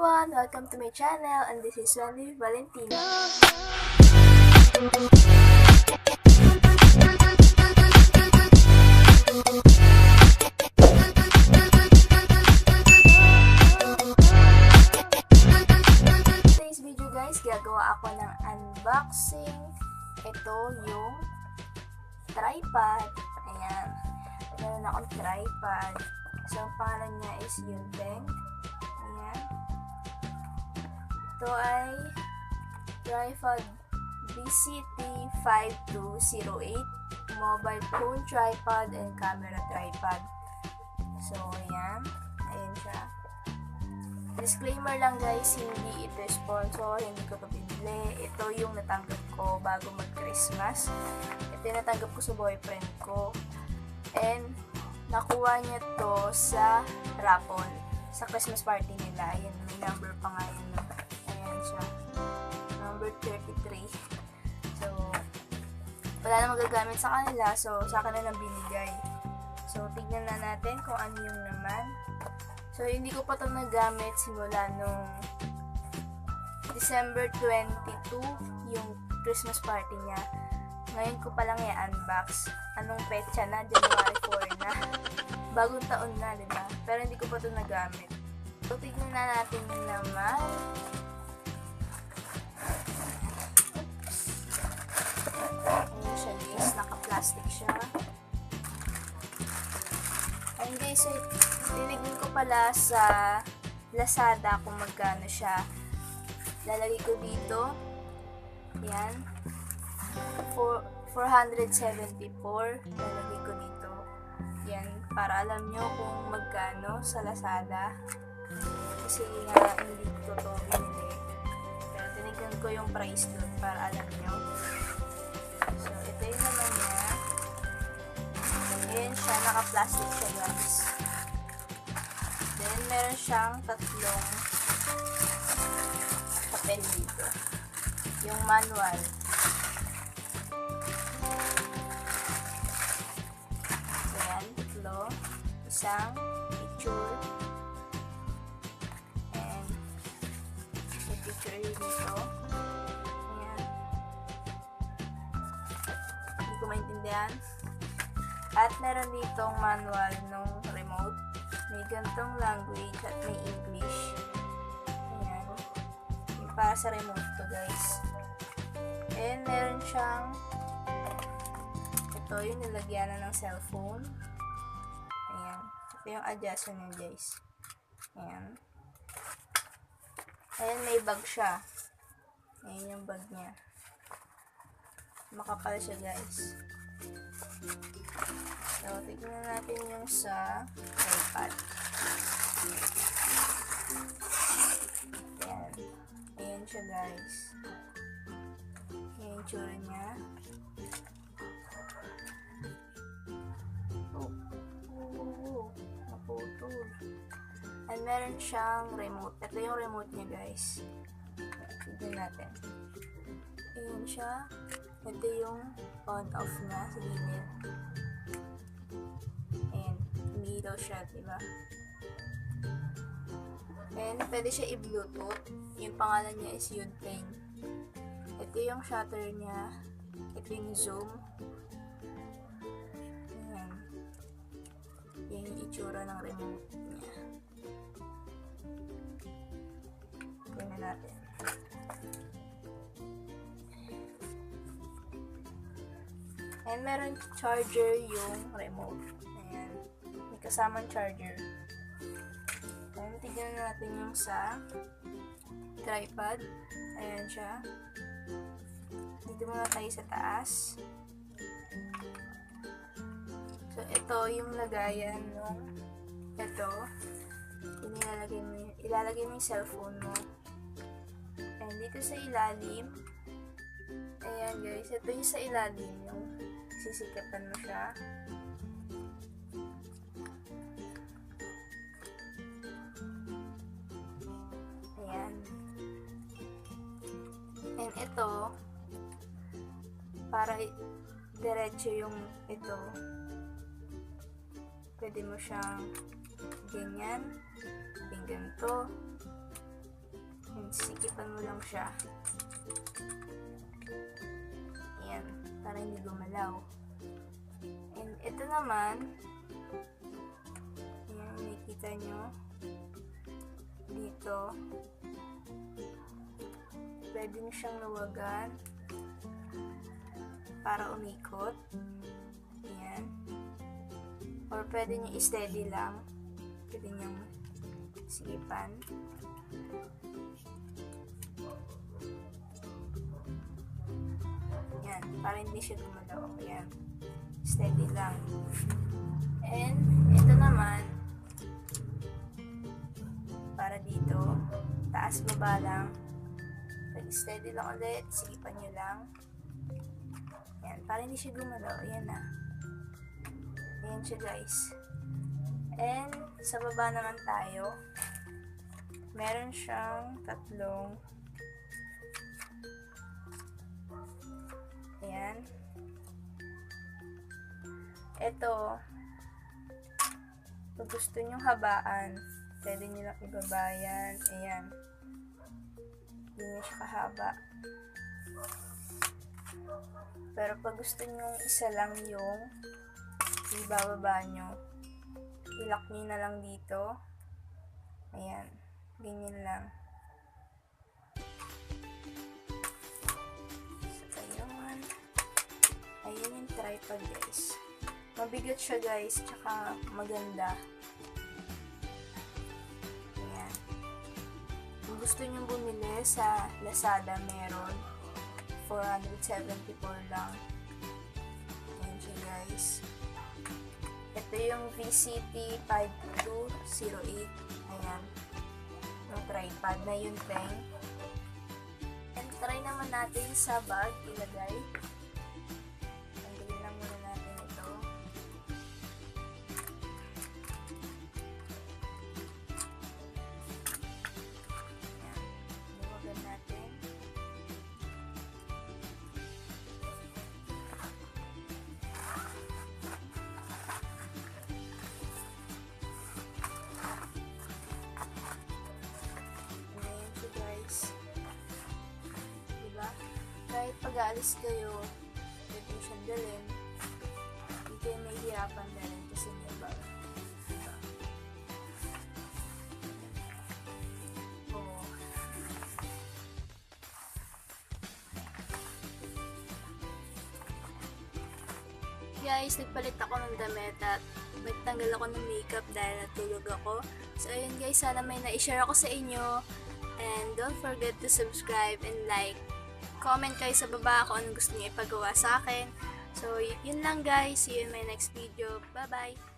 everyone! Welcome to my channel, and this is Wendy Valentina. Today's video guys, gagawa ako ng unboxing. Ito yung tripod. Ayan. Meron akong tripod. So, ang pangalan niya is YUNTEng. Ayan. Ito ay tripod VCT 5208 mobile phone tripod and camera tripod. So, ayan. Ayan siya. Disclaimer lang guys, hindi ito sponsor, hindi ko ito pinili. Ito yung natanggap ko bago mag-Christmas. Ito yung natanggap ko sa boyfriend ko. And, nakuha niya to sa raffle, sa Christmas party nila. Ayan, may number pa nga yun. Ayan siya. Number 33. So, wala na magagamit sa kanila. So, sa akin na lang binigay. So, tignan na natin kung ano yung naman. So, hindi ko pa ito nagamit simula nung December 22, yung Christmas party niya. Ngayon ko pa lang i-unbox. Anong petsa na? January 4 na. Bagong taon na, diba? Pero hindi ko pa ito nagamit. So, tignan na natin yung naman. Ayan siya guys. Naka-plastic siya. Ayan guys, so, tinignan ko pala sa Lazada kung magkano siya. Lalagay ko dito. Ayan. 474. Lalagay ko dito. Yan. Para alam nyo kung magkano sa Lazada. Kasi nga, hindi ko to binili. Pero tinignan ko yung price doon para alam nyo. So, ito yung naman niya. Ayan siya. Naka-plastic siya guys. Then, meron siyang tatlong papel dito. Yung manual. Ayan, tatlo. Isang picture. And may picture dito. Ayan. Hindi ko maintindihan. At meron ditong manual ng remote. May gantong language at may English. Ayan. Yung para sa remote to guys. And meron siyang ito yung nilagyanan ng cellphone. Ayan. Ito yung adjustment niya guys. Ayan. Ayan, may bag siya. Ayan yung bag niya. Makapal siya guys. So, tignan natin yung sa tripod. Ayan. Ayan siya guys. Ayan yung tsura niya. Naputol. And meron siyang remote. Ito yung remote niya guys. Tignan natin. Ayan siya. Ito yung on-off na sa gilid. Ayan. Umiilaw siya, diba? And pwede siya i-bluetooth. Yung pangalan niya is YUNTEng. Ito yung shutter niya. Ito yung zoom. Ayan. Yan yung itsura ng remote niya. Tingnan natin. And meron charger yung remote. Ayan. May kasamang charger. And tignan natin yung sa tripod. Ayan siya. Dito muna tayo sa taas. So, ito yung lagayan nung ito. Ilalagay mo yung cellphone mo. And dito sa ilalim. Ayan guys. Ito yung sa ilalim. Yung sisikapan mo siya. Ayan. And ito, para diretso yung ito, pwede mo siyang ganyan, ganito, Sikipan mo lang siya. Ayan, para hindi gumalaw. And ito naman, ayan, nakikita nyo dito, pwede nyo siyang luwagan para umikot. Ayan. Or pwede nyo i-steady lang. Pwede nyo sigipan. Ayan. Para hindi siya gumalaw. Ayan. Steady lang. And, ito naman, para dito, taas baba lang. Pwede steady lang ulit. Sigipan nyo lang. Ayan. Para hindi siya gumalaw. Ayan na. Ayan siya guys. And, sa baba naman tayo. Meron siyang tatlong. Ayan. Ito, kung gusto nyong habaan, pwede nyo lang ibaba yan. Ayan. Hindi nyo siya kahaba. Pero pag gusto nyong isa lang yung ibababa nyo, ilak nyo na lang dito. Ayan. Ganyan lang. So, ayun. Ayan yung tripod guys. Mabigat siya guys, tsaka maganda. Ayan. Kung gusto nyo bumili sa Lazada, meron 474 lang. Ayan siya guys. Ito yung VCT 5208. Ayan. Yung tripod na YUNTENG. And try naman natin sa bag ilagay. Tanggalin lang muna natin ito. Ayan. Luwagan natin. Kahit pag-aalis kayo, pwede siyang dalhin. Hindi kayo mahihirapan dalhin kasi may bag. Diba? Oo. Guys, nagpalit ako ng damit at nagtanggal ako ng makeup dahil natulog ako. So, ayun guys, sana may na-share ako sa inyo. And don't forget to subscribe and like. Comment kayo sa baba kung anong gusto niyo ipagawa sa akin. So, yun lang guys. See you in my next video. Bye-bye!